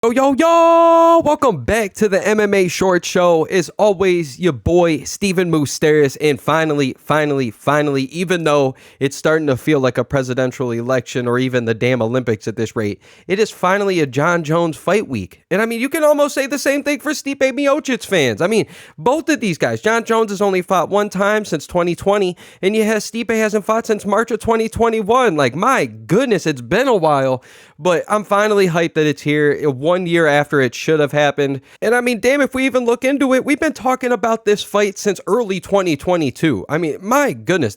Yo, welcome back to the MMA Short Show. As always, your boy, Stephen Moustaris. And finally, even though it's starting to feel like a presidential election or even the damn Olympics at this rate, it is finally a Jon Jones fight week. And I mean, you can almost say the same thing for Stipe Miocic fans. I mean, both of these guys, Jon Jones has only fought one time since 2020, and Stipe hasn't fought since March of 2021. Like, my goodness, it's been a while, but I'm finally hyped that it's here. 1 year after it should have happened. And I mean, damn, if we even look into it, we've been talking about this fight since early 2022. I mean, my goodness,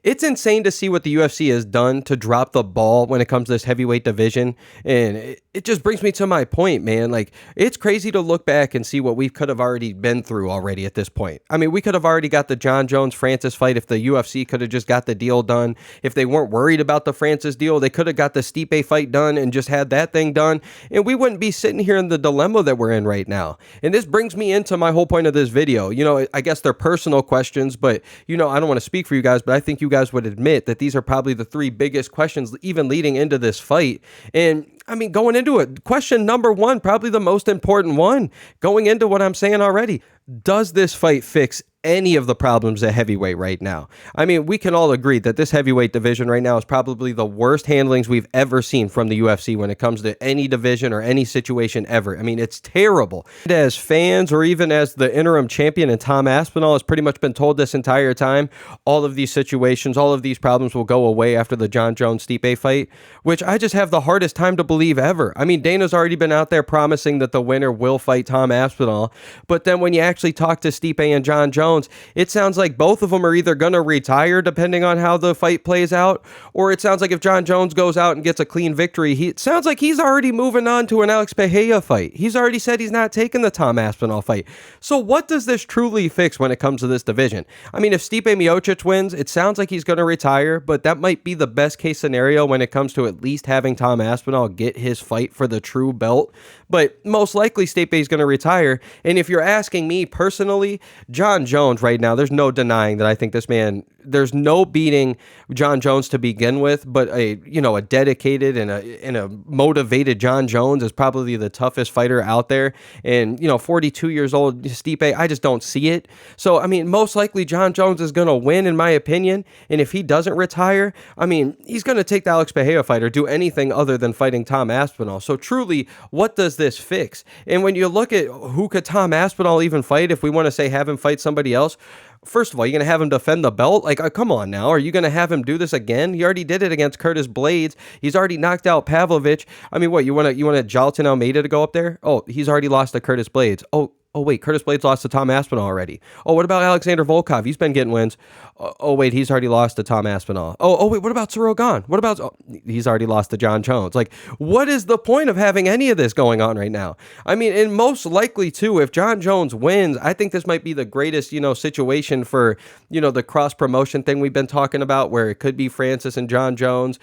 it's insane to see what the UFC has done to drop the ball when it comes to this heavyweight division. And it just brings me to my point, man. Like, it's crazy to look back and see what we could have already been through already at this point. I mean, we could have already got the Jon Jones-Francis fight if the UFC could have just got the deal done. If they weren't worried about the Francis deal, they could have got the Stipe fight done and just had that thing done. And we wouldn't be sitting here in the dilemma that we're in right now. And this brings me into my whole point of this video. You know, I guess they're personal questions, but, you know, I don't want to speak for you guys, but I think you guys would admit that these are probably the three biggest questions even leading into this fight. And I mean, going into it, question number one, probably the most important one, going into what I'm saying already, does this fight fix any of the problems at heavyweight right now? I mean, we can all agree that this heavyweight division right now is probably the worst handlings we've ever seen from the UFC when it comes to any division or any situation ever. I mean, it's terrible. And as fans, or even as the interim champion and Tom Aspinall has pretty much been told this entire time, all of these situations, all of these problems will go away after the Jon Jones-Stipe fight, which I just have the hardest time to believe ever. I mean, Dana's already been out there promising that the winner will fight Tom Aspinall, but then when you actually talk to Stipe and Jon Jones, it sounds like both of them are either going to retire depending on how the fight plays out, or it sounds like if Jon Jones goes out and gets a clean victory, it sounds like he's already moving on to an Alex Pereira fight. He's already said he's not taking the Tom Aspinall fight. So what does this truly fix when it comes to this division? I mean, if Stipe Miocic wins, it sounds like he's going to retire, but that might be the best case scenario when it comes to at least having Tom Aspinall get his fight for the true belt. But most likely Stipe is going to retire. And if you're asking me personally, Jon Jones right now, there's no denying that I think this man, there's no beating Jon Jones to begin with, but a dedicated and a motivated Jon Jones is probably the toughest fighter out there. And 42 years old Stipe, I just don't see it. So I mean, most likely Jon Jones is going to win in my opinion. And if he doesn't retire, I mean, he's going to take the Alex Pereira fight or do anything other than fighting Tom Aspinall. So truly, what does this fix? And when you look at who could Tom Aspinall even fight, if we want to say have him fight somebody else, first of all, you're going to have him defend the belt? Like, come on now. Are you going to have him do this again? He already did it against Curtis Blades. He's already knocked out Pavlovich. I mean, what, you want Jailton Almeida to go up there? Oh, he's already lost to Curtis Blades. Oh, wait, Curtis Blades lost to Tom Aspinall already. Oh, what about Alexander Volkov? He's been getting wins. Oh, wait, he's already lost to Tom Aspinall. Oh, wait, what about Ciryl Gane? What about, he's already lost to Jon Jones. Like, what is the point of having any of this going on right now? I mean, and most likely, too, if Jon Jones wins, I think this might be the greatest, situation for, the cross-promotion thing we've been talking about, where it could be Francis and Jon Jones.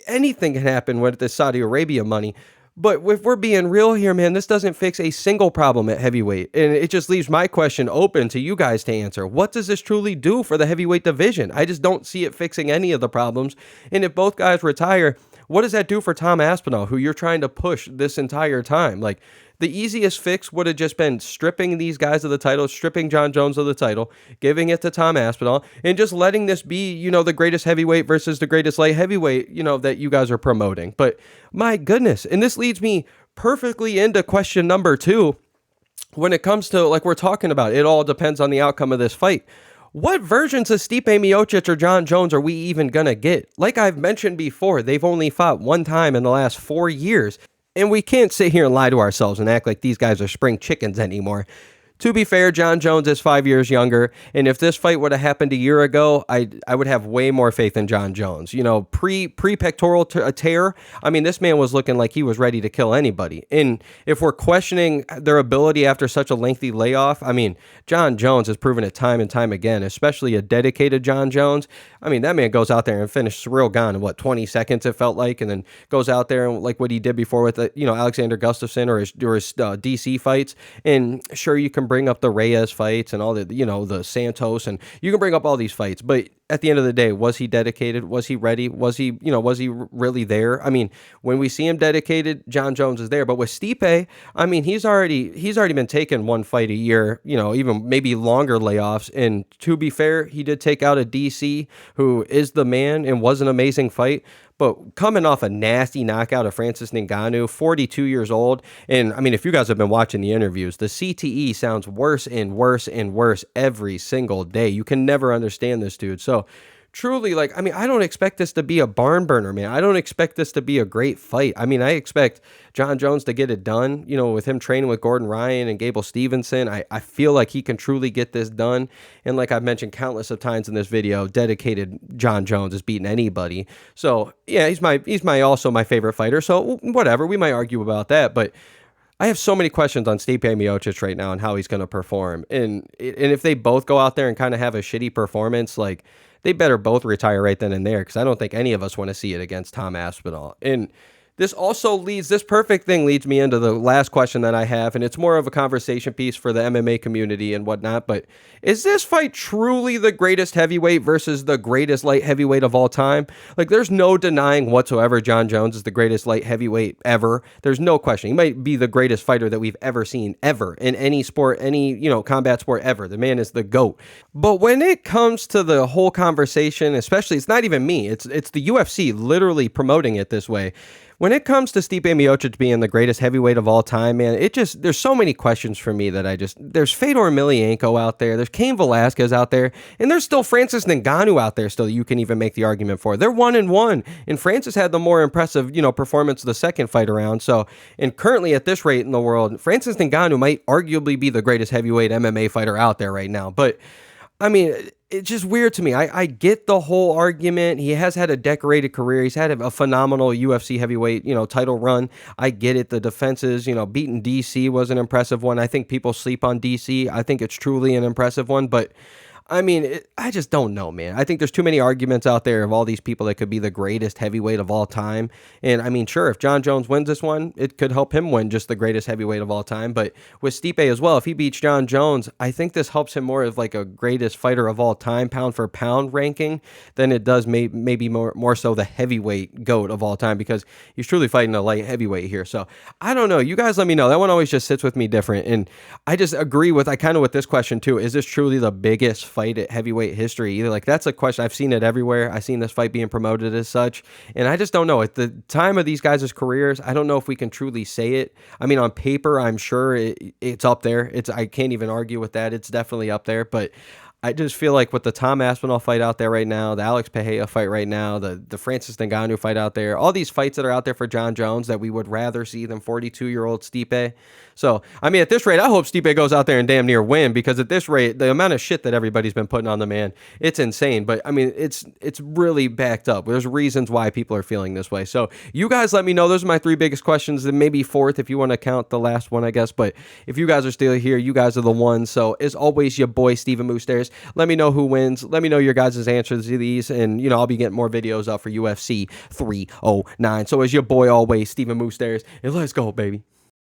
Anything can happen with the Saudi Arabia money. But if we're being real here, man, this doesn't fix a single problem at heavyweight. And it just leaves my question open to you guys to answer. What does this truly do for the heavyweight division? I just don't see it fixing any of the problems. And if both guys retire, what does that do for Tom Aspinall, who you're trying to push this entire time? Like, the easiest fix would have just been stripping these guys of the title, stripping Jon Jones of the title, giving it to Tom Aspinall, and just letting this be, the greatest heavyweight versus the greatest light heavyweight, that you guys are promoting. But my goodness, and this leads me perfectly into question number two. When it comes to, like we're talking about, it all depends on the outcome of this fight. What versions of Stipe Miocic or Jon Jones are we even going to get? Like I've mentioned before, they've only fought one time in the last 4 years. And we can't sit here and lie to ourselves and act like these guys are spring chickens anymore. To be fair, Jon Jones is 5 years younger, and if this fight would have happened a year ago, I would have way more faith in Jon Jones. Pre-pectoral tear, I mean, this man was looking like he was ready to kill anybody. And if we're questioning their ability after such a lengthy layoff, I mean, Jon Jones has proven it time and time again, especially a dedicated Jon Jones. I mean, that man goes out there and finished Ciryl Gane in, 20 seconds, it felt like, and then goes out there and like what he did before with, Alexander Gustafsson or his DC fights. And sure, you can can bring up the Reyes fights and all the, the Santos, and you can bring up all these fights, but at the end of the day, was he dedicated? Was he ready? Was he, was he really there? I mean, when we see him dedicated, Jon Jones is there. But with Stipe, I mean, he's already been taking one fight a year, even maybe longer layoffs. And to be fair, he did take out a DC who is the man and was an amazing fight. But coming off a nasty knockout of Francis Ngannou, 42 years old, and I mean, if you guys have been watching the interviews, the CTE sounds worse and worse and worse every single day. You can never understand this dude. So truly, like, I mean, I don't expect this to be a barn burner, man. I don't expect this to be a great fight. I mean, I expect Jon Jones to get it done, with him training with Gordon Ryan and Gable Stevenson. I feel like he can truly get this done. And like I've mentioned countless of times in this video, dedicated Jon Jones is beating anybody. So yeah, he's also my favorite fighter. So whatever, we might argue about that, but I have so many questions on Stipe Miocic right now and how he's going to perform. And if they both go out there and kind of have a shitty performance, like, they better both retire right then and there, because I don't think any of us want to see it against Tom Aspinall. And this perfect thing leads me into the last question that I have, and it's more of a conversation piece for the MMA community and whatnot, but is this fight truly the greatest heavyweight versus the greatest light heavyweight of all time? Like, there's no denying whatsoever Jon Jones is the greatest light heavyweight ever. There's no question. He might be the greatest fighter that we've ever seen, ever, in any sport, any, combat sport ever. The man is the GOAT. But when it comes to the whole conversation, especially, it's not even me, it's the UFC literally promoting it this way. When it comes to Stipe Miocic being the greatest heavyweight of all time, man, there's so many questions for me that there's Fedor Emelianenko out there, there's Cain Velasquez out there, and there's still Francis Ngannou out there still that you can even make the argument for. They're 1-1, and Francis had the more impressive, performance the second fight around. So, and currently at this rate in the world, Francis Ngannou might arguably be the greatest heavyweight MMA fighter out there right now. But, I mean, it's just weird to me. I get the whole argument. He has had a decorated career. He's had a phenomenal UFC heavyweight, title run. I get it. The defenses, beating DC was an impressive one. I think people sleep on DC. I think it's truly an impressive one, but I mean, I just don't know, man. I think there's too many arguments out there of all these people that could be the greatest heavyweight of all time. And I mean, sure, if Jon Jones wins this one, it could help him win just the greatest heavyweight of all time. But with Stipe as well, if he beats Jon Jones, I think this helps him more as like a greatest fighter of all time, pound for pound ranking, than it does maybe more so the heavyweight GOAT of all time, because he's truly fighting a light heavyweight here. So I don't know. You guys let me know. That one always just sits with me different. And I just agree with this question too. Is this truly the biggest fight at heavyweight history? Either, like, that's a question. I've seen it everywhere. I've seen this fight being promoted as such, and I just don't know. At the time of these guys' careers, I don't know if we can truly say it. I mean, on paper, I'm sure it's up there. I can't even argue with that. It's definitely up there, but I just feel like with the Tom Aspinall fight out there right now, the Alex Pereira fight right now, the Francis Ngannou fight out there, all these fights that are out there for Jon Jones that we would rather see than 42-year-old Stipe. So, I mean, at this rate, I hope Stipe goes out there and damn near win, because at this rate, the amount of shit that everybody's been putting on the man, it's insane. But, I mean, it's really backed up. There's reasons why people are feeling this way. So, you guys let me know. Those are my three biggest questions, and maybe fourth if you want to count the last one, I guess. But if you guys are still here, you guys are the ones. So, as always, your boy, Steven Moustaris. Let me know who wins. Let me know your guys' answers to these, and, I'll be getting more videos up for UFC 309. So, as your boy always, Steven Moustaris, and let's go, baby.